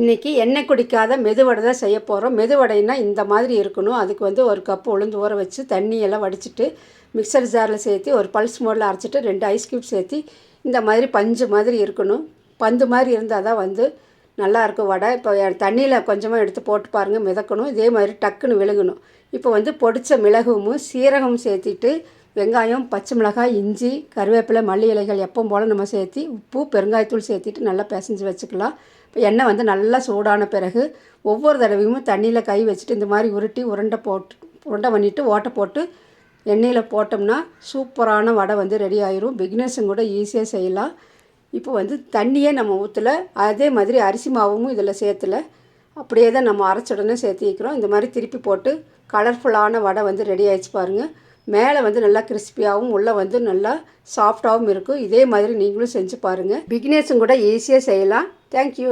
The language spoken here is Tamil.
இன்றைக்கி எண்ணெய் குடிக்காத மெதுவடை தான் செய்ய போகிறோம். மெதுவடைன்னா இந்த மாதிரி இருக்கணும். அதுக்கு வந்து ஒரு கப் உளுந்து ஊற வச்சு தண்ணியெல்லாம் வடிச்சிட்டு மிக்சர் ஜாரில் சேர்த்து ஒரு பல்ஸ் மோடில் அரைச்சிட்டு 2 ஐஸ் க்யூப் சேர்த்து இந்த மாதிரி பஞ்சு மாதிரி இருக்கணும். பந்து மாதிரி இருந்தால் தான் வந்து நல்லாயிருக்கும் வடை. இப்போ தண்ணியில் கொஞ்சமாக எடுத்து போட்டு பாருங்கள், மிதக்கணும். இதே மாதிரி டக்குன்னு விழுகணும். இப்போ வந்து பொடித்த மிளகும் சீரகமும் சேர்த்திட்டு வெங்காயம், பச்சை மிளகாய், இஞ்சி, கருவேப்பிலை, மல்லி இலைகள் எப்பவும் போல் நம்ம சேர்த்து உப்பு, பெருங்காயத்தூள் சேர்த்திட்டு நல்லா பிசைஞ்சு வச்சுக்கலாம். இப்போ எண்ணெய் வந்து நல்லா சூடான பிறகு ஒவ்வொரு தடவையும் தண்ணியில் கை வச்சுட்டு இந்த மாதிரி உருட்டி உருண்டை பண்ணிவிட்டு ஓட்டை போட்டு எண்ணெயில் போட்டோம்னா சூப்பரான வடை வந்து ரெடி ஆயிரும். பிகினர்ஸும் கூட ஈஸியாக செய்யலாம். இப்போ வந்து தண்ணியே நம்ம ஊற்றலை, அதே மாதிரி அரிசி மாவும் இதில் சேர்த்துல, அப்படியே தான் நம்ம அரைச்ச உடனே சேர்த்து வைக்கிறோம். இந்த மாதிரி திருப்பி போட்டு கலர்ஃபுல்லான வடை வந்து ரெடி ஆகிடுச்சு பாருங்கள். மேலே வந்து நல்லா கிறிஸ்பியாகவும் உள்ளே வந்து நல்லா சாஃப்டாகவும் இருக்கும். இதே மாதிரி நீங்களும் செஞ்சு பாருங்கள். பிகினர்ஸும் கூட ஈஸியாக செய்யலாம். தேங்க்யூ.